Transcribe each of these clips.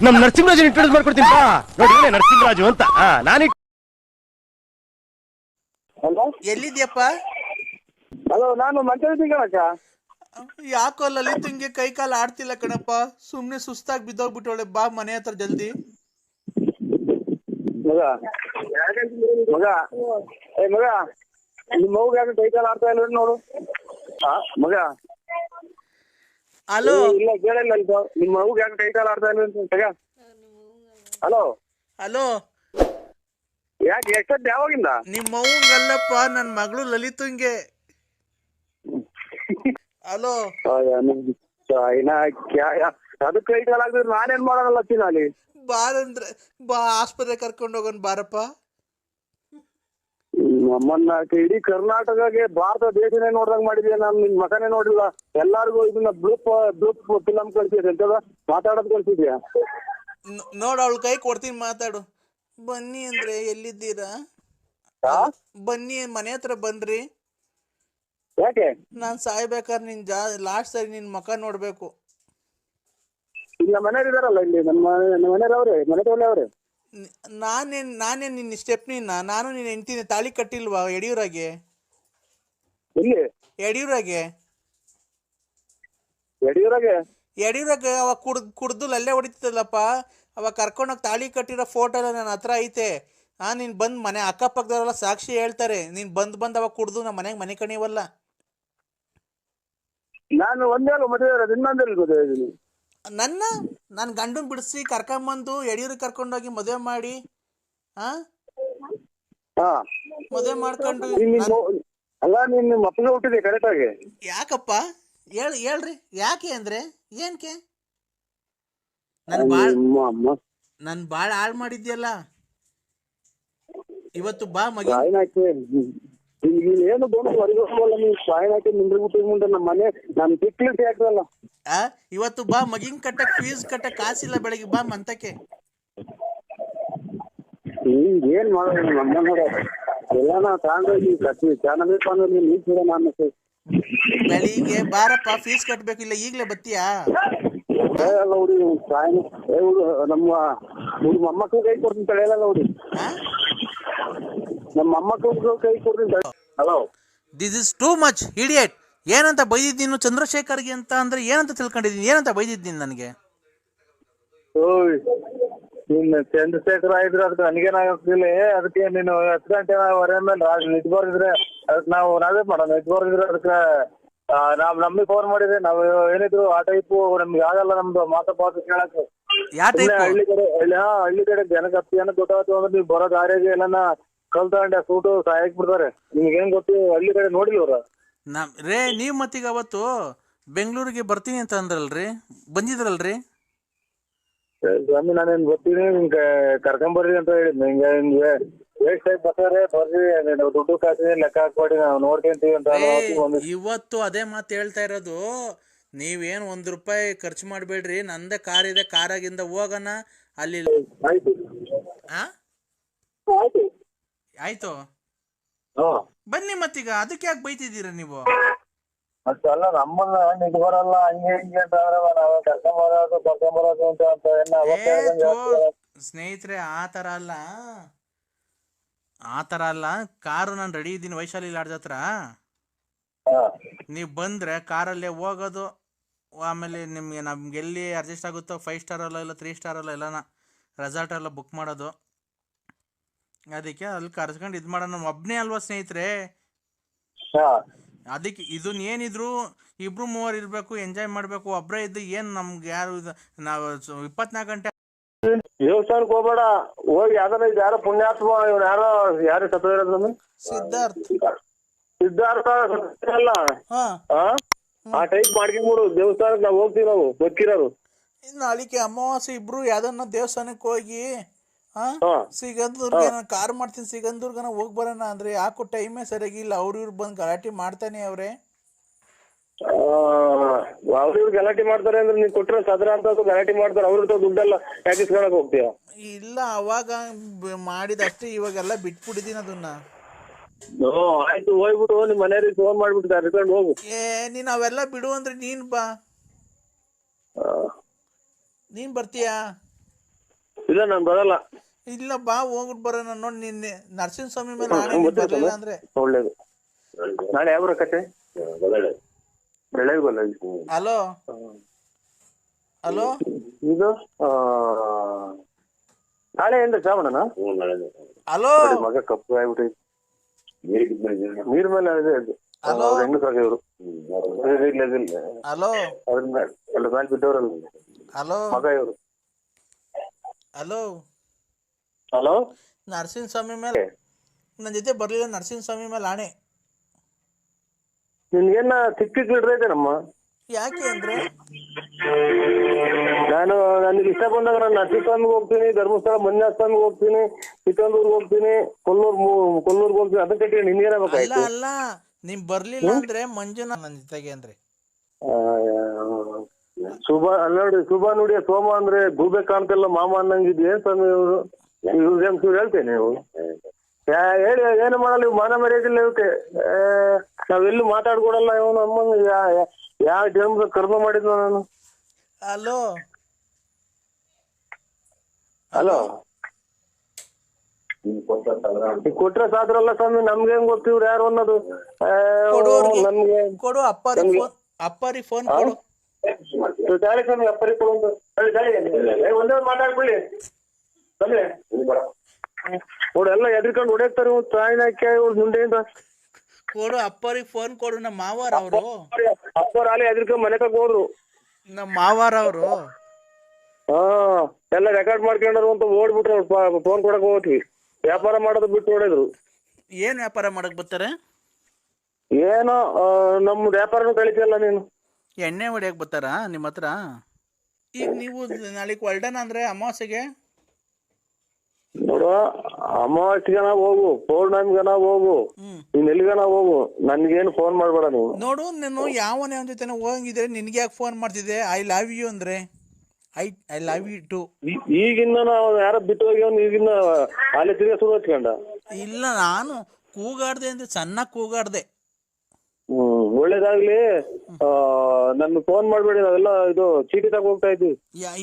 ನಮ್ ನರಸಿಂಹರಾಜ್ ಇಂಟ್ರೊಡ್ಯೂಸ್ ಮಾಡ್ಕೊಡ್ತೀನಿ ಬಾ. ನೋಡಿ ನರಸಿಂಹರಾಜು ಅಂತ. ನಾನು ಎಲ್ಲಿದ್ಯಪ್ಪ? ಹಲೋ, ನಾನು ಮಂತ್ರಿ ಕಣಕ್ಕ. ಯಾಕೋ ಲಲಿತ್ ಹಿಂಗೆ ಕೈ ಕಾಲು ಆಡ್ತಿಲ್ಲ ಕಣಪ್ಪ, ಸುಮ್ನೆ ಸುಸ್ತಾಗಿ ಬಿದ್ದೋಗ್ಬಿಟ್ಟವಳೆ. ಬಾ ಮನೆ ಹತ್ರ ಜಲ್ದಿ. ಮಗ ಮಗ ಮಗ ನಿಮ್ಮ ಮಗು ಯಾಕೆ ಕೈ ಕಾಲು ಆಡ್ತಾ ಇಲ್ಲ ನೋಡು. ಮಗ ಹಲೋ, ಇಲ್ಲ ಕೇಳಿಲ್ಲ. ನಿಮ್ಮ ಮಗು ಯಾಕೆ ಕೈ ಕಾಲು ಆಡ್ತಾ ಇಲ್ಲ ಅಂತ. ಹಲೋ ಹಲೋ, ಯಾಕೆ ಎಷ್ಟೊತ್ತು ಯಾವಾಗಿಂದ? ನಿಮ್ಮ ಮೌಂಗಲ್ಲಪ್ಪ, ನನ್ನ ಮಗಳು ಲಲಿತಂಗೆ. ಹಲೋ, ಅದು ಕೈ ಕಾಲು ಆಗಿದ್ರೆ ನಾನೇನ್ ಮಾಡೋದಲ್ಲ ಚಿನಾಲಿ. ಬಾರಂದ್ರೆ ಬಾ, ಆಸ್ಪತ್ರೆ ಕರ್ಕೊಂಡು ಹೋಗೋಣ ಬಾರಪ್ಪ. ನಮ್ಮನ್ನ ಇಡೀ ಕರ್ನಾಟಕಗೆ ಭಾರತ ದೇಶನೇ ನೋಡ್ದಂಗ್ ಮಾಡಿದ್ಯಾ. ನಾನು ನಿನ್ ಮಕನೇ ನೋಡಿಲ್ಲ. ಎಲ್ಲಾರ್ಗು ಇದನ್ನ ಬ್ಲೂಪ್ ಫಿಲಂ ಕಳ್ಸಿದ್ಯ ಎಂತದ ಮಾತಾಡೋದ್ ಕಳ್ಸಿದ್ಯಾ? ನೋಡ, ಅವಳ ಕೈ ಕೊಡ್ತೀನಿ, ಮಾತಾಡು. ಬನ್ನಿ ಅಂದ್ರೆ ಎಲ್ಲಿದ್ದೀರಾ? ಬನ್ನಿ, ಮನೆ ಹತ್ರ ಬನ್ರಿ. ಯಾಕೆ? ನಾನ್ ಸಾಯ್ಬೇಕಾದ್ರೆ ನಿನ್ ಲಾಸ್ಟ್ ಸರಿ ನಿನ್ ಮುಖ ನೋಡ್ಬೇಕು. ಇಲ್ಲ ಮನೆಯವ್ರು ಇದಾರಲ್ಲ ಇಲ್ಲಿ, ನಮ್ಮ ಮನೆಯವ್ರು ಅವ್ರೆ, ಮನೆಯವ್ರೇ ಅವ್ರೆ. ನಾನೇನ್ ನಿನ್ನ ಸ್ಟೆಪ್ನಿನ? ನಾನು ನಿನ್ನ ಹೆಂಡ್ತಿನ ತಾಳಿ ಕಟ್ಟಿಲ್ವಾ ಯಡಿಯೂರಾಗೆ? ಇಲ್ಲಿ ಯಡಿಯೂರಾಗೆ ಅವಾಗ ಕುಡ್ದು ಅಲ್ಲೇ ಹೊಡಿತಿದ್ದಲ್ಲಪ್ಪ. ಅವಾಗ ಕರ್ಕೊಂಡೋಗಿ ತಾಳಿ ಕಟ್ಟಿರೋ ಫೋಟೋ ಎಲ್ಲ ನನ್ನ ಹತ್ರ ಐತೆ. ನೀನ್ ಬಂದ್ ಮನೆ ಅಕ್ಕಪಕ್ಕದವರೆಲ್ಲ ಸಾಕ್ಷಿ ಹೇಳ್ತಾರೆ. ನೀನ್ ಬಂದ್ ಅವಾಗ ಕುಡ್ದು ನಮ್ಮ ಮನೆಗೆ ಮನೆ ಕಣಿವಲ್ಲ. ನಾನು ಒಂದೇ ಮದುವೆ ಇರೋದು, ಇನ್ನೊಂದಲ್ಲಿ ಮದುವೆ ಇದ್ದೀನಿ. ನನ್ನ ಗಂಡನ್ ಬಿಡಿಸಿ ಕರ್ಕೊಂಬಂದು ಯಡಿಯೂರಿಗೆ ಕರ್ಕೊಂಡೋಗಿ ಮದುವೆ ಮಾಡಿ, ಮದುವೆ ಮಾಡ್ಕೊಂಡು. ಅಲ್ಲ, ನೀನ್ ನಿಮ್ಮ ಅಪ್ಪನ ಹುಟ್ಟಿದೆ ಕರೆಕ್ಟ್ ಆಗಿ. ಯಾಕಪ್ಪ ಹೇಳ್ರಿ, ಯಾಕೆ ಅಂದ್ರೆ ಏನ್ಕೆ? ನನ್ ಬಾಳ ಹಾಳು ಮಾಡಿದ್ಯಲ್ಲ. ಇವತ್ತು ಬಾ ಮಗ. ಏನು ಹೊರಗಲ್ಲ, ನೀವು ಸಾಯನ್ ಹಾಕಿ ಮುಂದೆ ಮುಂದೆ ನಮ್ಮ ಮನೆ ನಮ್ ತಿಕ್ಲಿಕ್ಕೆ ಹಾಕಲ್ಲ. ಇವತ್ತು ಬಾ, ಮಗಿನ್ ಕಟ್ಟಕ್ ಫೀಸ್ ಕಟ್ಟಕ್ ಕಾಸಿಲ್ಲ. ಬೆಳಗ್ಗೆ ಬಾ ಮಂತಕ್ಕೆ. ಏನ್ ಮಾಡೋದು ನಮ್ಮ ನೋಡ ಎಲ್ಲಾನ ತಗೊಂಡೋಗಿ ಚೆನ್ನಾಗಿ ನೀಡ್ಸಿದ. ನಾನು ಬೆಳಿಗ್ಗೆ ಬಾರಪ್ಪ, ಫೀಸ್ ಕಟ್ಬೇಕು. ಇಲ್ಲ ಈಗ್ಲೇ ಬತ್ತೀಯಾ? ಹುಡಿ ಸಾಯನ್ ನಮ್ಮ ಮೊಮ್ಮಕ್ಕಳು ಕೈ ಕೊಡ್ತೀನಿ ತಳೆಯಲ್ಲ ಹುಡಿ. ನಮ್ಮ ಮೊಮ್ಮಕ್ಕಳು ಕೈ ಕೊಡ್ತೀನಿ. Hello, this is too much idiot. ಏನಂತ ಬೈದಿದ್ದೀನಿ ಚಂದ್ರಶೇಖರ್ಗೆ ಅಂತ ಅಂದ್ರೆ ಏನಂತ ತಿಳ್ಕೊಂಡಿದ್ದೀನಿ? ಏನಂತ ಬೈದಿದ್ದೀನಿ ನನಗೆ? ಓಯ್, ನೀನ್ ಚಂದ್ರಶೇಖರ್ ಆಗಿದ್ರೆ ಅದಕ್ಕೆ ನನಗೇನಾಗಿಲ್ಲ. ಅದಕ್ಕೆ ನೀನು 10 ಗಂಟೆ ಮೇಲೆ ನಿಜ ಬರ್ದಿದ್ರೆ ಅದಕ್ಕೆ ನಾವೇ ಮಾಡೋಣ. ನಿಜ ಬರ್ದಿದ್ರೆ ಅದಕ್ಕೆ ನಮಗೆ ಫೋನ್ ಮಾಡಿದ್ರೆ ನಾವು ಏನಿದ್ರು ಆ ಟೈಪು ನಮ್ಗೆ ಆಗಲ್ಲ. ನಮ್ದು ಮಾತು ಕೇಳಕ್ಕೆ ಹಳ್ಳಿ ಕಡೆ ಜನಕ್ಕೆ ಏನೋ ಗೊತ್ತಾಗ್ತು ಅಂದ್ರೆ ನೀವು ಬರೋ ದಾರಿಗೆ ಎಲ್ಲನ ಕಲ್ತಂಡೆ ಸೂಟು ಸಾಯಕ್ ಬಿಡ್ತಾರೆ. ನಿಮ್ಗೆ ಏನ್ ಗೊತ್ತು? ಹಳ್ಳಿ ಕಡೆ ನೋಡಿಲ್ವ್ರ ರೇ ನೀವ್ ಮತ್ತೀಗ ಅವತ್ತು ಬೆಂಗಳೂರಿಗೆ ಬರ್ತೀನಿ ಅಂತ ಅಂದ್ರಲ್ರಿ, ಬಂದಿದ್ರಲ್ರಿ? ಸ್ವಾಮಿ, ನಾನೇನ್ ಗೊತ್ತೀನಿ ನಿಮ್ಗೆ ಕರ್ಕೊಂಬರ್ರಿ ಅಂತ ಹೇಳಿದ್. ಹಿಂಗೆ ವೇಸ್ಟ್ ಆಗಿ ಬರ್ತಾರೆ, ಬರ್ರಿ ದುಡ್ಡು ಕಾಸಿನ ಲೆಕ್ಕ ಹಾಕ್ಬೇಡಿ, ನಾವು ನೋಡ್ಕೊಂತೀವಿ ಅಂತ. ಇವತ್ತು ಅದೇ ಮಾತು ಹೇಳ್ತಾ ಇರೋದು. ನೀವೇನು ₹1 ಖರ್ಚು ಮಾಡ್ಬೇಡ್ರಿ, ನಂದೇ ಕಾರ್ ಇದೆ, ಕಾರಾಗಿಂದ ಹೋಗೋಣ ಅಲ್ಲಿ. ಆಯ್ತು, ಬನ್ನಿ. ಮತ್ತೀಗ ಅದಕ್ಕೆ ಯಾಕೆ ಬೈತಿದ್ದೀರ ನೀವು? ಅಷ್ಟಲ್ಲ, ನಮ್ಮನ್ನ ನಿಜ ಬರಲ್ಲ ಹಂಗೆ ಹಿಂಗೆ ಅಂತ ನಾವು ಕರ್ಕೊಂಬರೋದು ಅಂತ. ಸ್ನೇಹಿತರೆ, ಆ ತರ ಅಲ್ಲ. ಕಾರು ನಾನು ರೆಡಿ ಇದ್ದೀನಿ ವೈಶಾಲಿ ಲಾಡ್ಜ್ ಹತ್ರ. ನೀವು ಬಂದ್ರೆ ಕಾರಲ್ಲೇ ಹೋಗೋದು. ಆಮೇಲೆ ನಮ್ಗೆ ಎಲ್ಲಿ ಅಡ್ಜಸ್ಟ್ ಆಗುತ್ತೋ 5 ಸ್ಟಾರ್ ಅಲ್ಲ, ಇಲ್ಲ 3 ಸ್ಟಾರ್ ಅಲ್ಲ, ಎಲ್ಲನ ರೆಸಾರ್ಟ್ ಎಲ್ಲ ಬುಕ್ ಮಾಡೋದು. ಅದಕ್ಕೆ ಅಲ್ಲಿ ಕರ್ಸ್ಕೊಂಡು ಇದು ಮಾಡೋಣ. ಒಬ್ಬನೇ ಅಲ್ವಾ ಸ್ನೇಹಿತರೆ? ಅದಕ್ಕೆ ಇದನ್ನ ಏನಿದ್ರು 2-3 ಇರಬೇಕು, ಎಂಜಾಯ್ ಮಾಡಬೇಕು. ಒಬ್ಬರೇ ಇದ್ದು ಏನು ನಮ್ಗೆ ಯಾರು ನಾವು 24 ಗಂಟೆ ದೇವಸ್ಥಾನಕ್ಕೆ ಹೋಗ್ಬೇಡ. ಹೋಗಿ ಯಾರೋ ಪುಣ್ಯಾತ್ಮ ಇವ್ರು ಯಾರು ಸತ್ತ ಇರೋದು? ಸಿದ್ಧಾರ್ಥ ಅಲ್ಲ, ಆ ಟೈಪ್ ಮಾಡ್ಕೊಂಡ್ಬಿಡು. ದೇವಸ್ಥಾನಕ್ಕೆ ನಾವು ಹೋಗ್ತೀವಿ, ನಾವು ಬದುಕಿರೋರು. ನಾಳಿಕೆ ಅಮಾವಾಸ್ಯೆ ಇಬ್ರು ಯಾವ್ದನ್ನ ದೇವಸ್ಥಾನಕ್ಕೆ ಹೋಗಿ ಸಿಗಂದೂರ್ಗೆ ಕಾರ್ ಮಾಡ್ತೀನಿ, ಸಿಗಂದೂರ್ಗನ ಹೋಗಿ ಬರೋಣ ಅಂದ್ರೆ ಯಾಕೋ ಟೈಮೇ ಸರಿಯಾಗಿಲ್ಲ. ಅವ್ರು ಬಂದು ಗಲಾಟೆ ಮಾಡ್ತಾನೆ ಅವ್ರೆ. ಅವ್ರು ಗಲಾಟೆ ಮಾಡ್ತಾರೆ ಅಂದ್ರೆ ನೀನ್ ಕೊಟ್ಟಿರೋ ಸದರ ಅಂತ ಗಲಾಟೆ ಮಾಡ್ತಾರೆ. ಅವ್ರ ದುಡ್ಡೆಲ್ಲ ಪ್ಯಾಕಿಸ್ಕೊಳಕ್ ಹೋಗ್ತೀಯ? ಇಲ್ಲ, ಅವಾಗ ಮಾಡಿದಷ್ಟೇ, ಇವಾಗೆಲ್ಲ ಬಿಟ್ಬಿಟ್ಟಿದೀನಿ ಅದನ್ನ. ಆಯ್ತು, ಹೋಗ್ಬಿಟ್ಟು ನಿಮ್ ಮನೆಯವ್ರಿಗೆ ಫೋನ್ ಮಾಡ್ಬಿಟ್ಟು ಕರ್ಕೊಂಡು ಹೋಗು. ನೀನ್ ಅವೆಲ್ಲ ಬಿಡು ಅಂದ್ರೆ ನೀನ್ ಬಾ. ನೀನ್ ಬರ್ತೀಯಾ? ಇಲ್ಲ ನಾನು ಬರಲ್ಲ. ಇಲ್ಲ ಬಾ, ಹೋಗ್ಬಿಟ್ಟು ಬರೋಣ. ನೋಡಿ ನಿನ್ನೆ ನರಸಿಂಹಸ್ವಾಮಿ ಮೇಲೆ ಆಣೆ, ನೀನ್ ಬರ್ಲಿಲ್ಲ ಅಂದ್ರೆ. ಒಳ್ಳೇದು. ನಾಳೆ ಯಾವ ಕತೆ? ಬೆಳಗ್ಗೆ ಬಲ್ಲ. ಹಲೋ ಹಲೋ, ಇದು ನಾಳೆ ಏನ್ರಿ ಶ್ರಾವಣನ? ಹಲೋ ಮಗ ಕಪ್ಪು ಆಗ್ಬಿಟ್ಟು ನೀರ್ ಮೇಲೆ ಹಲೋ ಹೆಂಗಸಾಗಿವ್ರು. ಹಲೋ ಅದ್ರ ಮೇಲೆ ಬಿದ್ದವ್ರಲ್ಲ ಹಲೋ ಮಗ ಇವ್ರು. ಹಲೋ ಹಲೋ, ನರಸಿಂಹಸ್ವಾಮಿ ಮೇಲೆ ನನ್ನ ಜೊತೆ ಬರ್ಲಿಲ್ಲ. ನರಸಿಂಹಸ್ವಾಮಿ ಮೇಲೆ ಆಣೆ. ನಿನ್ಗೇನ ಸಿಕ್ಕಿಕ್ ಹಿಡ್ದೈತೇನಮ್ಮ? ಯಾಕೆ ಅಂದ್ರೆ ನನಗೆ ಇಷ್ಟ ಬಂದಾಗ ನಾನು ನರಸಿಂಹಸ್ವಾಮಿಗೆ ಹೋಗ್ತೀನಿ, ಧರ್ಮಸ್ಥಳ ಮಂಜುನಾಥಸ್ವಾಮಿಗೆ ಹೋಗ್ತೀನಿ, ಚಿಕ್ಕಂದೂರ್ಗೆ ಹೋಗ್ತೀನಿ, ಕೊಲ್ಲೂರ್ಗೆ ಹೋಗ್ತೀನಿ. ಅದಕ್ಕೆ ನಿನ್ಗೇನಾಗಬೇಕಾಯ್ತು? ಅಲ್ಲ ನೀನ್ ಬರ್ಲಿಲ್ಲ ಅಂದ್ರೆ ಮಂಜುನಾಥ್ ನನ್ನ ಜೊತೆಗೆ ಅಂದ್ರೆ. ಶುಭ ನೋಡಿ, ಶುಭ ನುಡಿಯ ಸೋಮ ಅಂದ್ರೆ ಗೂಬೆ ಕಾಣ್ತಲ್ಲ ಮಾಮ ಅನ್ನಂಗಿದ್ ಏನ್ ಸ್ವಾಮಿ ಇವರು? ಇವ್ರು ಹೇಳ್ತೇನೆ ನೀವು ಹೇಳಿ ಏನು ಮಾಡಲ್ಲ. ಇವ್ ಮಾನ ಮರ್ಯಾದಿಲ್ಲ ಇವಕ್ಕೆ. ನಾವೆಲ್ಲೂ ಮಾತಾಡ್ಕೊಡಲ್ಲ. ಇವನು ಅಮ್ಮಂಗ ಯಾವ ಜನ್ಮದ ಕರ್ಮ ಮಾಡಿದ್ನ ನಾನು. ಹಲೋ ಹಲೋ, ಕೊಟ್ರೆ ಸಾದ್ರಲ್ಲ ಸ್ವಾಮಿ, ನಮ್ಗೆ ಹೆಂಗ್ ಗೊತ್ತಿವ್ರು ಯಾರು ಅನ್ನೋದು? ನಮ್ಗೆ ಕೊಡು, ಅಪ್ಪರಿ ಫೋನ್ ಕೊಡು. ತಾಳಿ ಸ್ವಾಮಿ, ಅಪ್ಪರಿ ಕೊಡು. ಒಂದೇ ಮಾತಾಡ್ಕೊಳ್ಳಿ ನೋಡಿ. ಎಲ್ಲ ಎದ್ರಿಕೊಂಡು ಹೊಡೆಯಕ್ತಾರೆ ತಾಯಿನಾಕಿ ಮುಂದೆಯಿಂದ. ಕೊಡು, ಅಪ್ಪರಿಗೆ ಫೋನ್ ಕೊಡು. ನಮ್ಮ ಮಾವಾರ ಅವರು, ಅಪ್ಪರ ಅಲ್ಲಿ ಎದ್ರಿಕೊಂಡು ಮನೆ ತಗ ಹೋದ್ರು. ನಮ್ಮ ಮಾವಾರ ಅವರು ಎಲ್ಲ ರೆಕಾರ್ಡ್ ಮಾಡ್ಕೊಂಡ್ರು ಅಂತ ಓಡ್ಬಿಟ್ರು. ಫೋನ್ ಕೊಡಕ್ ಹೋಗ್ತೀವಿ. ವ್ಯಾಪಾರ ಮಾಡೋದು ಬಿಟ್ಟು ಹೊಡೆದ್ರು. ಏನ್ ವ್ಯಾಪಾರ ಮಾಡಕ್ ಬರ್ತಾರೆ? ಏನೋ ನಮ್ಮ ವ್ಯಾಪಾರನೂ ಕಳಿತಿಯಲ್ಲ ನೀನು. ಎಣ್ಣೆ ಹೊಡಿಯಕ್ ಬರ್ತಾರ ನಿಮ್ಮ ಹತ್ರ? ಈಗ ನೀವು ನಾಳೆ ಹೊಲ್ಡನ ಅಂದ್ರೆ ಅಮಾವಾಸ್ಯೆಗೆ ನೋಡು, ಅಮಾವಾಸ್ಯೆಗನ ಹೋಗು, ಪೌರ್ಣಮಿಗನ ಹೋಗು, ನೀನ್ ಎಲ್ಲಿಗನ ಹೋಗು, ನನ್ಗೇನು ಫೋನ್ ಮಾಡ್ಬೇಡ ನೀವು. ನೋಡು, ನೀನು ಯಾವನೇ ಅವನ ಜೊತೆ ಹೋಗಿದ್ರೆ ನಿನ್ಗೆ ಯಾಕೆ ಫೋನ್ ಮಾಡ್ತಿದ್ದೆ? ಐ ಲವ್ ಯು ಅಂದ್ರೆ ಐ ಲವ್ ಯು ಟು. ಈಗಿನ್ನ ನಾವು ಯಾರ ಬಿಟ್ಟು ಹೋಗ್ಯವನ್ ಈಗಿನ್ನ ಅಲ್ಲಿ ತಿರ್ಗ ಶುರು ಹಚ್ಕೊಂಡ. ಇಲ್ಲ, ನಾನು ಕೂಗಾಡ್ದೆ ಅಂದ್ರೆ ಚೆನ್ನಾಗಿ ಕೂಗಾಡ್ದೆ. ಒಳ್ಳೇದಾಗ್ಲಿ. ನನ್ ಫೋನ್ ಮಾಡ್ಬೇಡಿ, ನಾವೆಲ್ಲ ಇದು ಚೀಟಿ ತಗ ಹೋಗ್ತಾ ಇದ್ವಿ.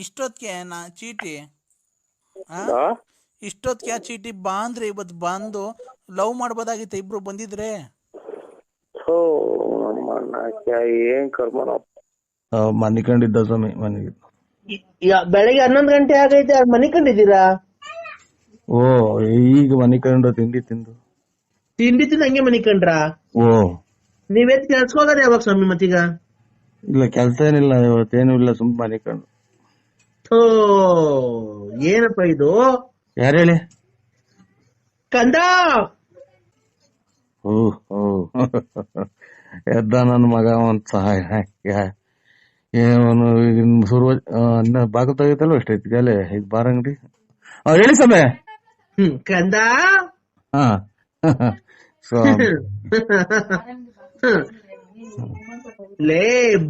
ಇಷ್ಟೊತ್ತಿಗೆ ಚೀಟಿ ಇಷ್ಟೊತ್ತಿಗೆ ಚೀಟಿ ಬಾ ಅಂದ್ರೆ ಇವತ್ತು ಬಂದು ಲವ್ ಮಾಡ್ಬೋದಾಗಿತ್ತು ಇಬ್ರು ಬಂದಿದ್ರೆ. ಏನ್ ಕರ್ಮ ಮನೆ ಕಂಡಿದ್ದ ಸ್ವಾಮಿ. ಮನೆಗೆ ಬೆಳಗ್ಗೆ 11 ಗಂಟೆ ಆಗೈತೆ, ಮನೆ ಕಂಡಿದ್ದೀರಾ? ಓ, ಈಗ ಮನೆ ಕಂಡು ತಿಂಡಿ ತಿಂದು ಹಂಗೆ ಮನೆ ಕಂಡ್ರಾ? ಓ, ನೀವೆತ್ ಕೆಲ್ಸಕ್ಕೆ ಹೋಗೋದು ಯಾವಾಗ ಸ್ವಾಮಿ ಮತ್ತೀಗ? ಇಲ್ಲ ಕೆಲ್ಸ ಏನಿಲ್ಲ, ಇವತ್ತೇನು ಇಲ್ಲ, ಸುಮ್ ಮನೆ ಕಂಡು. ಏನಪ್ಪ ಇದು? ಯಾರು ಹೇಳಿ? ಕಂದ. ಎದ್ದ ನನ್ನ ಮಗ ಒಂದ್ ಸಹಾಯ ಏನು ಶುರು ಬಾಗಿಲು ತೆಗಿತಲ್ವ ಎಷ್ಟೈತಿ ಅಲ್ಲೇ ಇದು ಬಾರ್ ಅಂಗಡಿ. ಹೇಳಿ ಸಮಯ. ಕಂದ. ಹಾ ಲೇ,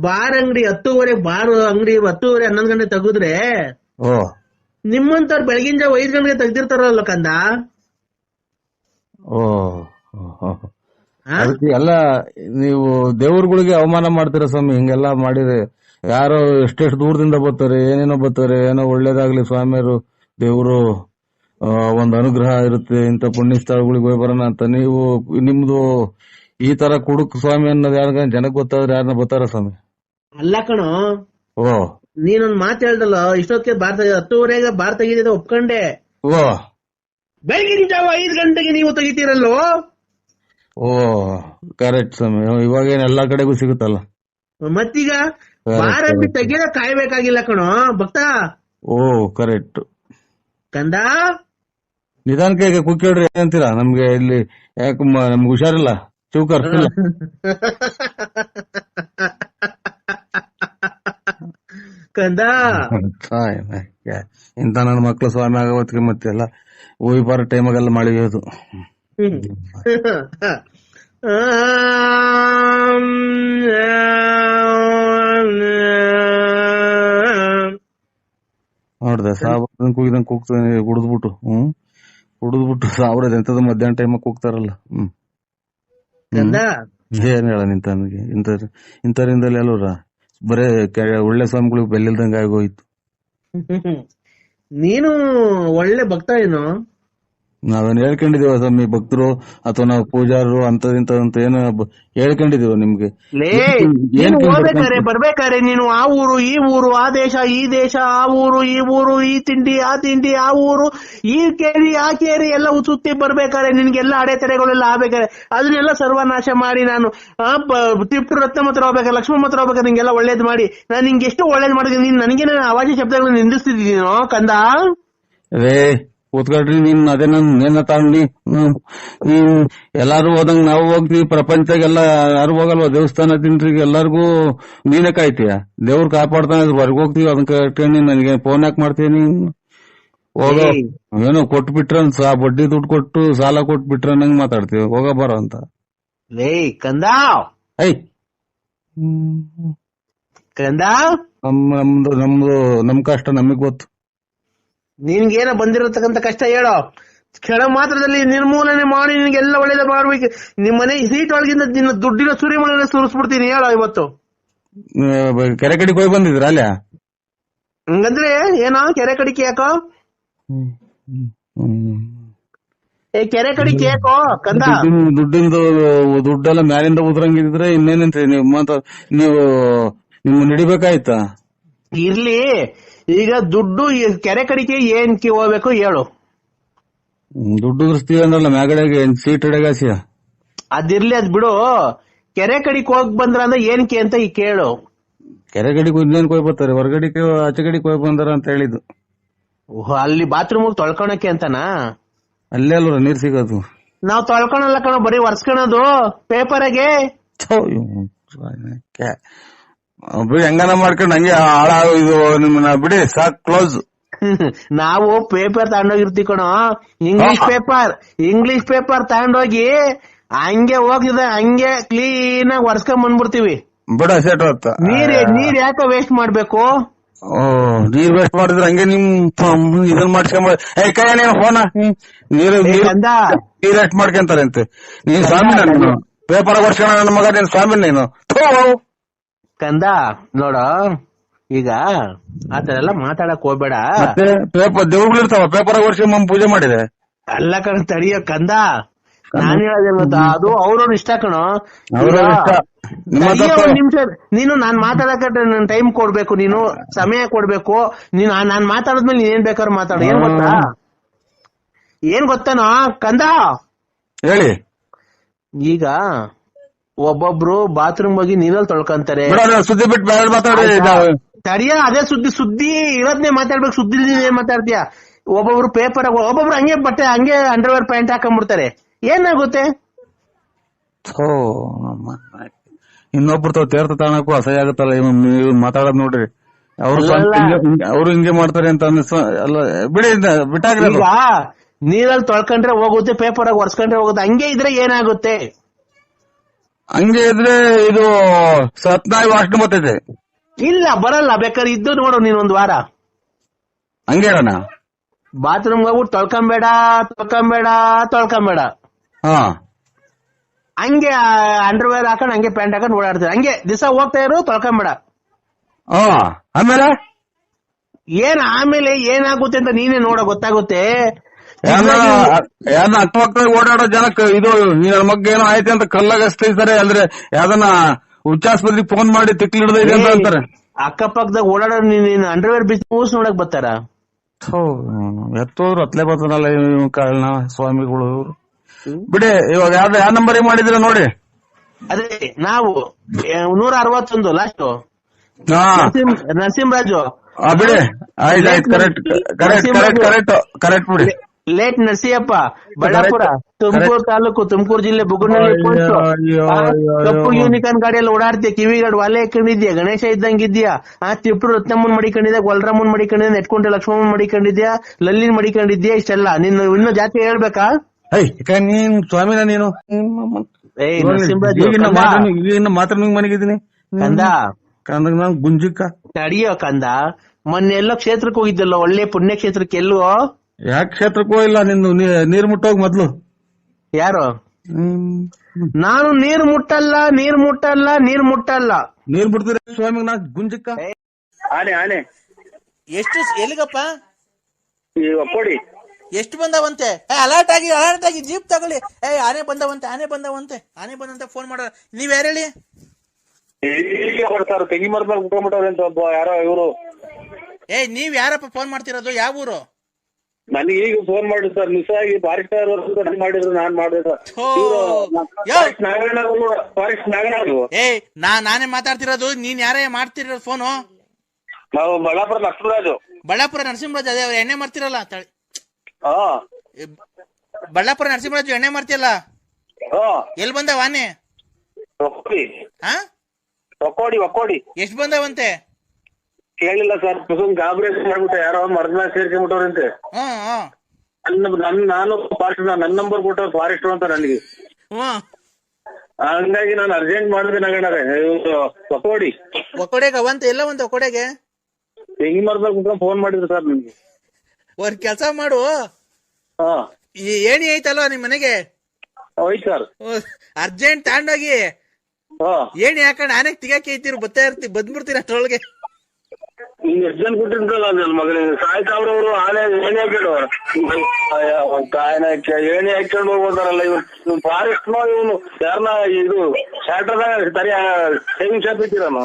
ಬಾರ್ ಅಂಗಡಿ 10:30 ಬಾರ್ ಅಂಗಡಿ 10:30 11 ಗಂಟೆ ತೆಗೆದ್ರೆ ಓ ನಿಮ್ಮಂತವ್ರು ಬೆಳಗಿನ ಜಾವ 5 ಗಂಟೆಗೆ ತೆಗ್ದಿರ್ತಾರಲ್ಲ ಕಂದ. ಓ ಅದಕ್ಕೆ ಎಲ್ಲ ನೀವು ದೇವ್ರಗಳಿಗೆ ಅವಮಾನ ಮಾಡ್ತೀರ ಸ್ವಾಮಿ. ಹಿಂಗೆಲ್ಲಾ ಮಾಡಿದ್ರೆ ಯಾರೋ ಎಷ್ಟೆಷ್ಟು ದೂರದಿಂದ ಬರ್ತಾರೆ, ಏನೇನೋ ಬರ್ತಾರೆ. ಏನೋ ಒಳ್ಳೇದಾಗ್ಲಿ ಸ್ವಾಮಿಯರು, ದೇವ್ರು ಒಂದ್ ಅನುಗ್ರಹ ಇರುತ್ತೆ, ಇಂಥ ಪುಣ್ಯ ಸ್ಥಳಗಳಿಗೆ ಹೋಗಿ ಬರೋಣ ಅಂತ. ನೀವು ನಿಮ್ದು ಈ ತರ ಕುಡುಕ್ ಸ್ವಾಮಿ ಅನ್ನೋದು ಯಾರ ಜನಕ್ಕೆ ಗೊತ್ತಾದ್ರೆ ಯಾರನ್ನ ಬರ್ತಾರ ಸ್ವಾಮಿ? ಅಲ್ಲ ಕಣೋ, ಓ ನೀನೊಂದ್ ಮಾತು ಹೇಳ್ದಲ್ಲ, ಇಷ್ಟೊತ್ತಿಗೆ ಬಾರ್ 10:30 ಬಾರ್ ತೆಗಿದಿದೆ, ಒಪ್ಕೊಂಡೆ. ಓ ಬೆಳಗಿನ ಜಾವ 5 ಗಂಟೆಗೆ ನೀವು ತೆಗಿತೀರಲ್ವೋ? ಓ ಕರೆಕ್ಟ್ ಸ್ವಾಮಿ. ಇವಾಗೇನ್ ಎಲ್ಲಾ ಕಡೆಗೂ ಸಿಗುತ್ತಲ್ಲ. ಮತ್ತೀಗ ಬಾರ್ ಅಂಗಡಿ ತೆಗಿಯೋ ಕಾಯ್ಬೇಕಾಗಿಲ್ಲ ಕಣೋ ಭಕ್ತ. ಓ ಕರೆಕ್ಟ್ ಕಂದ. ನಿಧಾನಕ್ಕೆ ಕುಕ್ಕೇಳ್ರಿ ಏನಂತೀರಾ? ನಮ್ಗೆ ಇಲ್ಲಿ ಯಾಕೆ ನಮ್ಗೆ ಹುಷಾರಿಲ್ಲ, ಚೌಕರ್ ಕಂದ. ಇಂತ ನನ್ನ ಮಕ್ಳು ಸ್ವಾಮಿ ಆಗೋತ್ತಿಗೆ ಮತ್ತೆಲ್ಲ ಹೋಗಿ ಬರೋ ಟೈಮಾಗೆಲ್ಲ ಮಾಡಿರೋದು. ನೋಡ್ದೆ ಸಾಬ್ರ ಕೂಗಿದಂಗ್ ಕೂಗ್ತಾನೆ, ಕುಡಿದ್ಬಿಟ್ಟು ಕುಡಿದ್ಬಿಟ್ಟು ಸಾಬ್ರದ ಎಂತದ ಮಧ್ಯಾಹ್ನ ಟೈಮ್ ಕೂಗ್ತಾರಲ್ಲ. ಏನ್ ಹೇಳ ನಿಂತನಿಗೆ ಇಂಥರಿಂದಲೇ ಅಲ್ವರ ಬರೇ ಒಳ್ಳೆ ಸ್ವಾಮಿಗಳಿಗೆ ಬೆಲ್ಲಿಲ್ದಂಗ ಆಗೋಯ್ತು. ನೀನು ಒಳ್ಳೆ ಭಕ್ತ ಏನು? ನಾವೇನ್ ಹೇಳ್ಕೊಂಡಿದೀವ ಸ್ವಾಮಿ ಭಕ್ತರು ಅಥವಾ ನಾವು ಪೂಜಾರರು ಅಂತ ಏನು ಹೇಳ್ಕೊಂಡಿದೀವ ನಿಮ್ಗೆ? ಲೇ ಏನ್ ನೀನು ಹೋಗ್ಬೇಕಾರೆ ಬರ್ಬೇಕಾರೆ ನೀನು ಆ ಊರು ಈ ಊರು, ಆ ದೇಶ ಈ ದೇಶ, ಆ ಊರು ಈ ಊರು, ಈ ತಿಂಡಿ ಆ ತಿಂಡಿ, ಆ ಊರು ಈ ಕೇರಿ ಆ ಕೇರಿ ಎಲ್ಲ ಸುತ್ತಿ ಬರ್ಬೇಕಾರೆ ನಿನ್ಗೆಲ್ಲ ಅಡೆತಡೆಗಳೆಲ್ಲ ಆಗ್ಬೇಕಾರೆ ಅದನ್ನೆಲ್ಲ ಸರ್ವನಾಶ ಮಾಡಿ ನಾನು ತಿಪ್ಪು ರತ್ನ ಹತ್ರ ಹೋಗ್ಬೇಕಾರೆ ಲಕ್ಷ್ಮಮ್ಮ ಹತ್ರ ಹೋಗ್ಬೇಕಾರೆ ನಿಂಗೆಲ್ಲ ಒಳ್ಳೇದ್ ಮಾಡಿ ನಾನು ನಿಂಗೆ ಎಷ್ಟು ಒಳ್ಳೇದ್ ಮಾಡಿದ್ದೀನಿ. ನೀನ್ ನನಗೆ ಅವಾಜಿ ಶಬ್ದಗಳನ್ನ ನಿಂದಿಸ್ತಿದ್ದೀನೋ ಕಂದ? ರೇ ಕೂತ್ಕೊಳ್ರಿ, ನೀನ್ ಅದೇ ನೇನ ತಗೊಂಡಿ ನೀನ್ ಎಲ್ಲಾರು ಹೋದಂಗ್ ನಾವು ಹೋಗ್ತೀವಿ. ಪ್ರಪಂಚಗೆಲ್ಲ ಯಾರು ಹೋಗಲ್ವ ದೇವಸ್ಥಾನ ತಿನ್ರಿಗೆ ಎಲ್ಲಾರ್ಗು ನೀನೇ ಕಾಯ್ತೀಯ. ದೇವ್ರು ಕಾಪಾಡ್ತಾನೆ ಹೊರಗೆ ಹೋಗ್ತೀವಿ ಅದನ್ನ ಕಟ್ಕೊಂಡು ನನಗೆ ಫೋನ್ ಯಾಕೆ ಮಾಡ್ತೀನಿ? ಹೋಗೋ ಏನೋ ಕೊಟ್ಬಿಟ್ರ ಬಡ್ಡಿ ದುಡ್ಡು ಕೊಟ್ಟು ಸಾಲ ಕೊಟ್ಬಿಟ್ರ ನಂಗ್ ಮಾತಾಡ್ತೀವಿ. ಹೋಗ ಬರೋ ಅಂತ ಲೇ ಕಂದ ಐ ಕಂದ, ನಮ್ ಕಷ್ಟ ನಮಗ್ ಗೊತ್ತು. ನಿನ್ಗೇನ ಬಂದಿರತಕ್ಕಂತ ಕಷ್ಟ ಹೇಳೋ. ಕ್ಷಣ ಮಾತ್ರದಲ್ಲಿ ನಿರ್ಮೂಲನೆ ಮಾಡಿ ನಿನ್ಗೆಲ್ಲ ಒಳ್ಳೇದ ಮಾಡ್ಬೇಕು. ನಿಮ್ ಮನೆ ಸೀಟ್ ಒಳಗಿಂದ ನಿನ್ನ ದುಡ್ಡಿನ ಸೂರ್ಯಮಣನ ಸುರಿಸ್ಬಿಡ್ತೀನಿ ಹೇಳೋ ಇವತ್ತು. ಕೆರೆ ಕಡೆಗೆ ಹೋಗಿ ಬಂದಿದ್ರ ಅಲ್ಲ? ಹಂಗಂದ್ರೆ ಏನೋ ಕೆರೆ ಕಡಿಕೆ ಯಾಕೋ? ಕೆರೆ ಕಡಿಕೆ ಯಾಕೋ ಕಂದ? ದುಡ್ಡೆಲ್ಲ ಮ್ಯಾಲಿಂದ ಉದ್ರಂಗಿದ್ರೆ ಇನ್ನೇನಂತ್ರಿ ನೀವು ನಿಮ್ ನಡಿಬೇಕಾಯ್ತಾ? ಇರ್ಲಿ, ಈಗ ದುಡ್ಡು ಕೆರೆ ಕಡಿಕೆ ಏನ್ಕಿ ಹೋಗ್ಬೇಕು ಹೇಳು. ದುಡ್ಡು ಉದುರಿಸ್ತೀವಿ ಅಂದ್ರಲ್ಲ ಮ್ಯಾಗಡೆಗೆ ಸೀಟ್ ಹಿಡಗಾಸಿಯ. ಅದಿರ್ಲಿ ಅದ್ ಬಿಡು. ಕೆರೆ ಕಡಿಗೆ ಹೋಗ್ ಬಂದ್ರ ಅಂದ್ರೆ ಏನಕ್ಕೆ ಅಂತ ಈ ಕೇಳು. ಕೆರೆ ಕಡೆಗೆ ಇನ್ನೇನ್ ಕೊಯ್ ಬರ್ತಾರೆ, ಹೊರಗಡಿಕೆ ಆಚೆ ಕಡೆಗೆ ಹೋಗಿ ಬಂದಾರ ಅಂತ ಹೇಳಿದ್ದು. ಅಲ್ಲಿ ಬಾತ್ರೂಮ್ ತೊಳ್ಕೊಳಕ್ಕೆ ಅಂತನಾ? ಅಲ್ಲೇ ಅಲ್ವ ನೀರ್ ಸಿಗೋದು. ನಾವ್ ತೊಳ್ಕೊಳಲ್ಲ ಕಣೋ, ಬರೀ ಒರ್ಸ್ಕೊಳೋದು ಪೇಪರ್ಗೆ. ಬಿಡಿ ಹೆಂಗನ ಮಾಡ್ಕೊಂಡು ಹಂಗೆ ಇದು ನಿಮ್ಮನ್ನ ಬಿಡಿ ಸಾಕ್ ಕ್ಲೋಸ್. ನಾವು ಪೇಪರ್ ತಗೊಂಡೋಗಿರ್ತೀವಿ ಕಣೋ, ಇಂಗ್ಲಿಷ್ ಪೇಪರ್ ತಗೊಂಡೋಗಿ ಹಂಗೆ ಹೋಗಿದೆ ಹಂಗೆ ಕ್ಲೀನ್ ಆಗಿ ಒರ್ಸ್ಕೊಂಡ್ ಬಂದ್ಬಿಡ್ತೀವಿ. ಬಿಡ ಸೆಟ್ ನೀರ್ ಯಾಕೆ ವೇಸ್ಟ್ ಮಾಡ್ಬೇಕು? ನೀರ್ ವೇಸ್ಟ್ ಮಾಡಿದ್ರೆ ಹಂಗೆ ನಿಮ್ ಇದನ್ ಮಾಡ್ಸ್ಕೊಂಡ್ ಫೋನ ನೀರ್ ವೇಸ್ಟ್ ಮಾಡ್ಕೊಂತಾರೆ ಅಂತೆ. ನೀನ್ ಸ್ವಾಮಿ ನಾನು ಪೇಪರ್ ವರ್ಷ ನನ್ನ ಮಗ ನೀನ್ ಸ್ವಾಮಿ ನೀನು ಕಂದ. ನೋಡ ಈಗ ಆತರ ಎಲ್ಲ ಮಾತಾಡಕ್ ಹೋಗ್ಬೇಡ. ಪೇಪರ್ ದೇವ್ಗಳಿರ್ತಾವ ಪೇಪರ್ ವರ್ಷ ಪೂಜೆ ಮಾಡಿದೆ ಅಲ್ಲ ಕಣ ತಡಿಯೋ ಕಂದ. ನಾನ್ ಹೇಳೋದೇನ್ ಗೊತ್ತಾ, ಅದು ಅವ್ರವ್ರ ಇಷ್ಟ ಕಣೋ. ನಿಮಿಷ ನೀನು ನಾನ್ ಮಾತಾಡಕ ನನ್ ಟೈಮ್ ಕೊಡ್ಬೇಕು, ನೀನು ಸಮಯ ಕೊಡ್ಬೇಕು. ನೀನು ನಾನ್ ಮಾತಾಡಿದ್ಮೇಲೆ ನೀನ್ ಏನ್ ಬೇಕಾದ್ರು ಮಾತಾಡು. ಏನ್ ಗೊತ್ತಾನೋ ಕಂದ, ಹೇಳಿ. ಈಗ ಒಬ್ಬೊಬ್ರು ಬಾತ್ರೂಮ್ ಹೋಗಿ ನೀರಲ್ಲಿ ತೊಳ್ಕೊಂತಾರೆ. ಸುದ್ದಿ ಬಿಟ್ಟು ಮಾತಾಡಿ. ತಡಿಯ ಅದೇ ಸುದ್ದಿ ಇರೋದ್ನೇ ಮಾತಾಡ್ಬೇಕು. ಸುದ್ದಿ ಏನ್ ಮಾತಾಡ್ತೀಯ? ಒಬ್ಬೊಬ್ರು ಪೇಪರ್ ಒಬ್ಬೊಬ್ರು ಹಂಗೆ ಬಟ್ಟೆ ಹಂಗೆ ಅಂಡರ್ವೇರ್ ಪ್ಯಾಂಟ್ ಹಾಕೊಂಡ್ಬಿಡ್ತಾರೆ. ಏನಾಗುತ್ತೆ? ಇನ್ನೊಬ್ರು ತೀರ್ಥ ತಾಣಕ್ಕೂ ಅಸಹ್ಯ ಆಗುತ್ತಲ್ಲ ಮಾತಾಡೋದ್ ನೋಡ್ರಿ. ಅವ್ರು ಹಿಂಗೆ ಮಾಡ್ತಾರೆ ಅಂತ ಅಲ್ಲ ಬಿಡಿ, ಬಿಟ್ಟಾಗ್ರಿ. ಈಗ ನೀರಲ್ಲಿ ತೊಳ್ಕೊಂಡ್ರೆ ಹೋಗುತ್ತೆ, ಪೇಪರ್ ಆಗಿ ಒರ್ಸ್ಕೊಂಡ್ರೆ ಹೋಗುತ್ತೆ. ಹಂಗೆ ಇದ್ರೆ ಏನಾಗುತ್ತೆ? ಹಂಗೆ ಇದ್ರೆ ಇದು ಸತ್ನಾಯಿ ವಾಸನೆ ಬರ್ತೈತೆ. ಇಲ್ಲ ಬರಲ್ಲ, ಬೇಕಾದ್ರೆ ಇದ್ದು ನೋಡು ನೀನೊಂದ್ ವಾರ ಹಂಗೆ ಹೇಳೋಣ. ಬಾತ್ರೂಮ್ ಹೋಗ್ಬಿಟ್ಟು ತೊಳ್ಕೊಂಬೇಡ. ಹಾ, ಹಂಗೆ ಅಂಡರ್ವೇರ್ ಹಾಕೊಂಡ್ ಹಂಗೆ ಪ್ಯಾಂಟ್ ಹಾಕೊಂಡ್ ಓಡಾಡ್ತಾರೆ. ಹಂಗೆ ದಿವಸ ಹೋಗ್ತಾ ಇರು, ತೊಳ್ಕೊಂಬೇಡ. ಆಮೇಲೆ ಆಮೇಲೆ ಏನಾಗುತ್ತೆ ಅಂತ ನೀನೇ ನೋಡೋ, ಗೊತ್ತಾಗುತ್ತೆ. ಯಾರನ್ನ ಅಕ್ಕಪಕ್ಕ ಓಡಾಡೋ ಜನಕ್ಕೆ ಇದು ನನ್ನ ಮಗ ಏನೋ ಆಯ್ತು ಅಂತ ಕಲ್ಲಾಗ ಹಚ್ತಿರ್ತಾರೆ. ಅಂದ್ರೆ ಯಾವ್ದನ್ನ ಉಚ್ಚಾಸ್ಪತ್ರೆಗೆ ಫೋನ್ ಮಾಡಿ ತಿಕ್ಲಿ ಹಿಡ್ದ ಅಂತ ಅಂತಾರೆ. ಅಕ್ಕಪಕ್ಕದಾಗ ಓಡಾಡೋ ನೀನ್ ಅಂಡರ್ವೇರ್ ಬಿಸಿ ನೋಡಕ್ ಬರ್ತಾರ. ಎತ್ತೋದ್ರು ಅತ್ಲೇ ಬರ್ತಾರಲ್ಲ ಕಾರಣ ಸ್ವಾಮಿಗಳು. ಬಿಡಿ, ಇವಾಗ ಯಾವ ನಂಬರಿಗೆ ಮಾಡಿದ್ರ ನೋಡಿ. ಅದೇ ನಾವು 161 ಲಾಸ್ಟ್ ನರಸಿಂಹರಾಜು. ಬಿಡಿ, ಆಯ್ತು ಕರೆಕ್ಟ್ ಬಿಡಿ. ಲೇಟ್ ನರಸಿಯಪ್ಪ, ಬಳ್ಳಾಪುರ, ತುಮಕೂರು ತಾಲೂಕು, ತುಮಕೂರು ಜಿಲ್ಲೆ, ಬುಗುನಹಳ್ಳಿ ಪೋಸ್ಟ್. ಕಪ್ಪು ಯೂನಿಕಾರ್ನ್ ಗಾಡಿಯಲ್ಲಿ ಓಡಾಡ್ತೀಯ, ಕಿವಿಗಾಡ್ ವಾಲೆ ಹಾಕೊಂಡಿದ್ಯಾ, ಗಣೇಶ ಇದ್ದಂಗಿದ್ಯಾ, ತಿಪ್ಪರು ರತ್ನಮ್ಮನ್ ಮಡಿಕೊಂಡಿದ್ಯಾ, ಗೊಲ್ರಮ್ಮನ್ ಮಡಿಕೊಂಡಿದ್ಯಾ, ನೆಟ್ಕೊಂಡೆ ಲಕ್ಷ್ಮಮ್ಮನ್ ಮಡಿಕೊಂಡಿದ್ಯಾ, ಲಲ್ಲಿನ್ ಮಡಿಕೊಂಡಿದ್ಯಾ. ಇಷ್ಟೆಲ್ಲ ನಿನ್ನ ಇನ್ನೂ ಜಾತಿ ಹೇಳ್ಬೇಕಾ? ನೀನ್ ಸ್ವಾಮಿನ ನೀನು ಮಾತ್ರ ಮನೆಗಿದ್ದೀನಿ ಕಂದ. ನಾನು ಗುಂಜಕ್ಕ ತಡಿಯೋ ಕಂದ, ಮೊನ್ನೆ ಎಲ್ಲೋ ಕ್ಷೇತ್ರಕ್ಕೆ ಹೋಗಿದ್ದಲ್ಲ, ಒಳ್ಳೆ ಪುಣ್ಯ ಕ್ಷೇತ್ರಕ್ಕೆ. ಎಲ್ಲೋ ಯಾಕೆ ಕ್ಷೇತ್ರಕ್ಕೂ ಇಲ್ಲ, ನಿಂದು ನೀರ್ ಮುಟ್ಟೋಗ್ ಮೊದ್ಲು. ಯಾರು? ನಾನು ನೀರ್ ಮುಟ್ಟಲ್ಲ. ನೀರ್ ಬಿಡ್ತೀರ ಸ್ವಾಮಿ ನಾ ಗುಂಜಕ್ಕ. ಆನೆ ಎಷ್ಟು ಎಲ್ಲಿಗಪ್ಪ? ಈ ಒಕ್ಕೋಡಿ. ಎಷ್ಟು ಬಂದವಂತೆ? ಅಲರ್ಟ್ ಆಗಿ ಜೀಪ್ ತಗೊಳ್ಳಿ. ಆನೆ ಬಂದವಂತೆ ಫೋನ್ ಮಾಡೋ. ನೀವ್ ಯಾರು ಹೇಳಿ? ಈಗ ಬರ್ತಾರ ತೆಂಗಿ ಮರದಲ್ಲಿ ಕುತ್ಕೊಂಡ್ಬಿಟ್ಟವ್ರೆ ಅಂತ ಒಬ್ಬ ಯಾರೋ ಇವರು. ನೀವ್ ಯಾರಪ್ಪ ಫೋನ್ ಮಾಡ್ತಿರೋದು? ಯಾವ ಊರು? ನನಗೆ ಈಗ ಫೋನ್ ಮಾಡಿದ್ರು ಸರ್, ಮಿಸ್ ಆಗಿ ಫಾರೆಸ್ಟ್ ಮಾಡಿದ್ರು, ನಾನ್ ಮಾಡಿದ್ರು. ಫಾರೆಸ್ಟ್ ನಾನೇ ಮಾತಾಡ್ತಿರೋದು. ನೀನ್ ಯಾರೇ ಮಾಡ್ತಿರೋದು ಫೋನು? ನಾವು ಬಳ್ಳಾಪುರ ನರಸಿಂಹರಾಜು. ಬಳ್ಳಾಪುರ ನರಸಿಂಹರಾಜು, ಅದೇ ಅವ್ರು ಎಣ್ಣೆ ಮಾಡ್ತಿರಲ್ಲ. ಹಾ, ಬಳ್ಳಾಪುರ ನರಸಿಂಹರಾಜು ಎಣ್ಣೆ ಮಾಡ್ತಿಯಲ್ಲ, ಎಲ್ಲಿ ಬಂದವ ಆನೆ? ಒಕ್ಕೋಡಿ. ಎಷ್ಟು ಬಂದವಂತೆ? ಕೇಳಿಲ್ಲ ಸರ್, ಗಾಬರಿ ಮಾಡ್ಬಿಟ್ಟೆ. ಯಾರೋ ಮರದ ಮೇಲೆ ಸೇರ್ಕೊಂಡ್ಬಿಟ್ಟವ್ರಂತೆ. ನಾನು ಫಾರೆಸ್ಟ್, ನನ್ನ ನಂಬರ್ ಕೊಟ್ಟವ್ರು ಫಾರೆಸ್ಟ್ ಅಂತ ನನಗೆ. ಹಂಗಾಗಿ ನಾನು ಅರ್ಜೆಂಟ್ ಮಾಡಿದೆ ನಗಣರೆ. ಒಕ್ಕೋಡೆಗೆ ಅವಂತೆ ಎಲ್ಲ ಒಂದು ಒಕ್ಕೋಡೆಗೆ ತೆಂಗಿ ಮರದಲ್ಲಿ ಕುತ್ಕೊಂಡು ಫೋನ್ ಮಾಡಿದ್ರು ಸರ್ ನಿಮ್ಗೆ. ಒಂದ್ ಕೆಲಸ ಮಾಡು, ಈ ಏಣಿ ಐತಲ್ವ ನಿಮ್ ಮನೆಗೆ, ಹೋಯ್ತು ಸರ್, ಅರ್ಜೆಂಟ್ ತಗೊಂಡೋಗಿ ಏಣಿ ಹಾಕೊಂಡ್ ಆನೆಗ್ ತಿಗಾಕಿ ಐತಿರು ಬಂದ್ಬಿಡ್ತೀರ ಅಷ್ಟ್ರೊಳಗೆ. ನೀನ್ ಎಷ್ಟು ಜನ ಕೊಟ್ಟಿರ್ತಾರ ನನ್ನ ಮಗನಿಗೆ ಸಾಯ್ತಾವ್ರವ್ರು. ಆನೆ ಏಣಿ ಹಾಕೊಂಡವ್ರ ಏಣಿ ಹಾಕೊಂಡು ಹೋಗ್ಬೋದಾರಲ್ಲ ಇವ್ನು. ಫಾರೆಸ್ಟ್ ಇವನು ಯಾರನ್ನ ಇದು ಶಾಟ್ರದಾಗ ಸರಿ ಸೇವಿಂಗ್ ಶಾಪ್ ಇಟ್ಟಿರನು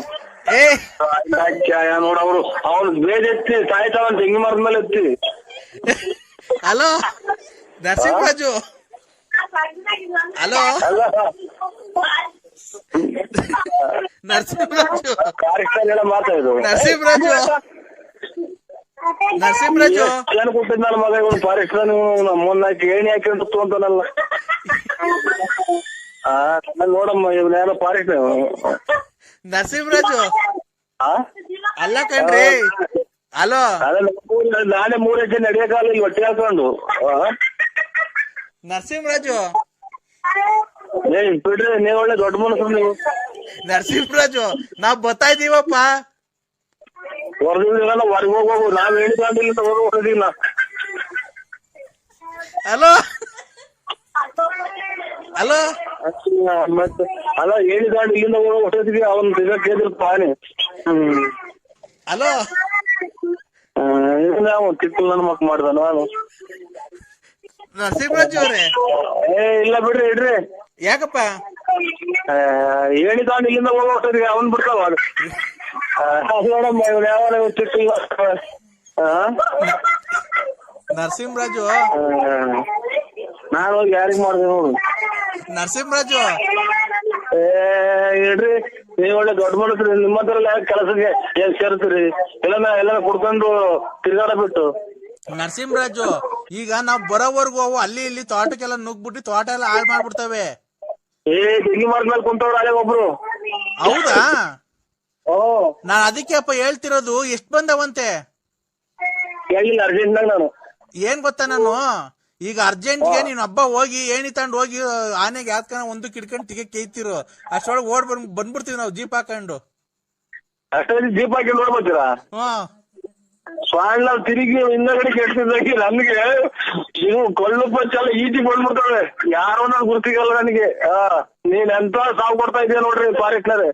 ನೋಡವ್ರು. ಅವ್ನು ಬೇಜ್ ಎತ್ತಿ ಸಾಯ್ತಾವನ್ ತೆಂಗಿ ಮರದ ಮೇಲೆ ಎತ್ತಿ. ಹಲೋ ನರಸಿಂಹರಾಜು, ಹಲೋ ನರಸಿಂಹರಾಜು, ಏನ್ ಕೊಟ್ಟಿದ್ ನನ್ನ ಮಗ ಇವನು ಫಾರೆಸ್ಟ್ ಮೊನ್ನಾಕಿ ಏಣಿ ಹಾಕೊಂಡು ಅಂತಾನಲ್ಲ. ನೋಡಮ್ಮ ಇವ್ನ ಯಾರೋ ಫಾರೆಸ್ಟ್ ನರಸಿಂಹರಾಜು ಅಲ್ಲ ಕಣ್ರಿ. ಹಲೋ, ನಾನೇ 3 ಹೆಜ್ಜೆ ನಡೆಯಕ್ಕಾಗಲ್ಲ ಇಲ್ಲಿ ಹೊಟ್ಟೆ ಹಾಕೊಂಡು. ನರಸಿಂಹರಾಜು ಬಿಡ್ರಿ, ನೀವ್ ಒಳ್ಳೆ ದೊಡ್ಡ ಮನಸ್ಸು ನೀವು. ನರಸಿಂಹರಾಜು ನಾವ್ ಬರ್ತಾ ಇದೀವಪ್ಪ. ಹೊರದಿಲ್ಲ ಹೊರಗೆ ಹೋಗ್ಬೇಕು, ನಾವ್ ಹೇಳಿಲ್ಲ ಹೊರದಿಲ್ಲ. ಹಲೋ ಹಲೋ ಮತ್ತೆ ಅಲ್ಲ ಹೇಳಿದಾಂಡ್ ಇಲ್ಲಿಂದ ಹೋಗೋ ಹೊಟ್ಟದಿಗೆ ಅವನ್ ಕೇಳಿದ್ರು ಆನೆ. ಹಲೋ ತಿಕ್ಕಲ್ ನನ್ನ ಮಕ್ ಮಾಡ್ದ ನಾನು. ನರಸಿಂಹರಾಜು ಅವ್ರೆ ಇಲ್ಲ ಬಿಡ್ರಿ ಇಡ್ರಿ. ಯಾಕಪ್ಪ? ಹೇಳಿದಾಂಡ್ ಇಲ್ಲಿಂದ ಹೋಗೋ ಹೊಟ್ಟದಿಗೆ ಅವನ್ ಬಿಡ್ತಾವ ನೋಡಮ್ಮ ಇವ್ನು ಯಾವ ತಿಕ್ಕಲ್. ನರಸಿಂಹರಾಜು ನಾನು ಹೋಗಿ ಯಾರಿಗ್ ಮಾಡ್ದೆ ನೋಡು. ನರಸಿಂಹರಾಜು ಇಡ್ರಿ, ನೀವ್ ಒಳ್ಳೆ ದೊಡ್ಡ ಮನಸ್ರಿ. ನಿಮ್ಮ ಹತ್ರ ಕೆಲಸಕ್ಕೆ ಏನ್ ಸೇರ್ತೀರಿ? ಎಲ್ಲ ಕುಡ್ಕೊಂಡು ತಿರ್ಗಾಡ ಬಿಟ್ಟು. ನರಸಿಂಹರಾಜು ಈಗ ನಾವ್ ಬರೋವರ್ಗು ಅವು ಅಲ್ಲಿ ಇಲ್ಲಿ ತೋಟಕ್ಕೆಲ್ಲ ನುಗ್ಬಿಟ್ಟು ತೋಟ ಎಲ್ಲ ಹಾಳು ಮಾಡ್ಬಿಡ್ತವೆ. ತೆಂಗಿ ಮರದ್ಮೇಲೆ ಕುಂತವ್ರು ಅಲ್ಲೇ ಒಬ್ರು. ಹೌದಾ? ನಾನ್ ಅದಕ್ಕೆ ಅಪ್ಪ ಹೇಳ್ತಿರೋದು. ಎಷ್ಟ್ ಬಂದವಂತೆ? ಕೇಳಿಲ್ಲ ಅರ್ಜೆಂಟ್ನಾಗ ನಾನು. ಏನ್ ಗೊತ್ತಾ, ನಾನು ಈಗ ಅರ್ಜೆಂಟ್ಗೆ ನೀನ್ ಹಬ್ಬ ಹೋಗಿ ಏಣಿ ತಗೊಂಡು ಹೋಗಿ ಆನೆಗೆ ಯಾತ್ಕನ ಒಂದು ಕಿಡ್ಕೊಂಡು ತಿಗೆ ಕೇಯ್ತಿರು. ಅಷ್ಟೊಳಗೆ ಓಡ್ ಬಂದ್ಬಿಡ್ತೀವಿ ನಾವು ಜೀಪ್ ಹಾಕೊಂಡು. ಅಷ್ಟೊಂದು ಜೀಪ್ ಹಾಕಿ ನೋಡ್ಬೋತೀರಾ? ಸ್ವಾಣ ತಿರುಗಿ ಹಿಂದಗಡೆ ಕೆಡ್ತಿದ್ದಾಗಿ ನನ್ಗೆ ಇವು ಕೊಳ್ಳು ಪಚ್ಚಲ್ಲ ಈಜಿ ಬಂದ್ಬಿಡ್ತವೆ. ಯಾರೋ ನನ್ ಗುರ್ತಿಗಲ್ಲ ನನಗೆ. ನೀನ್ ಎಂತ ಸಾವು ಕೊಡ್ತಾ ಇದೀಯ ನೋಡ್ರಿ ಫಾರೆಸ್ಟ್ನರೆ.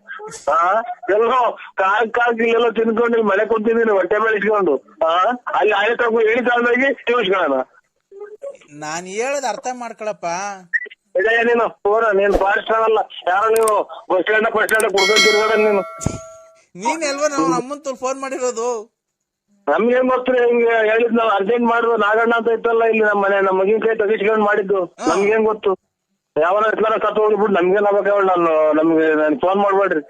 ಎಲ್ಲೋ ಕಾಕಿ ಇಲ್ಲೆಲ್ಲ ತಿನ್ಕೊಂಡು ಇಲ್ಲಿ ಮಳೆ ಕೊಡ್ತಿದ್ದೀನಿ ಹೊಟ್ಟೆ ಮೇಲೆ ಇಟ್ಕೊಂಡು. ಅಲ್ಲಿ ಆನೆ ತಗೋ ಹೇಳಿ ತಗೊಂಡೋಗಿ ತಿಳ್ಸ್ಕೊಳ್ಳೋಣ. ನಾನ್ ಹೇಳೋದ್ ಅರ್ಥ ಮಾಡ್ಕೊಳಪ್ಪ. ನೀನು ನೀನ್ ಫಾರೆಸ್ಟ್ ಅಲ್ಲ, ಯಾರೋ ನೀವು ಬಸ್ ಸ್ಟ್ಯಾಂಡ್ ಕುಡ್ಕೊಂಡು ತಿರ್ಗಾಡ ನೀನು. ನೀನ್ ಎಲ್ವ ನಾವು ನಮ್ಮಂತ ಫೋನ್ ಮಾಡಿರೋದು. ನಮ್ಗೇನ್ ಗೊತ್ತಿರಿ, ಹಿಂಗೆ ಹೇಳಿದ್ ನಾವ್ ಅರ್ಜೆಂಟ್ ಮಾಡಿದ್ರು. ನಾಗಣ್ಣ ಅಂತ ಇತ್ತಲ್ಲ ಇಲ್ಲಿ ನಮ್ಮ ಮಗಿನ ಕೈ ತೆಗಿಸ್ಕೊಂಡ್ ಮಾಡಿದ್ದು. ನಮ್ಗೇನ್ ಗೊತ್ತು? ಯಾವನ ಸತ್ತು ಹೋಗ್ಬಿಟ್ಟು ನಮ್ಗೇನ್ ಆಗ್ಬೇಕು? ನನ್ಗೆ ಫೋನ್ ಮಾಡ್ಬೇಡ್ರಿ.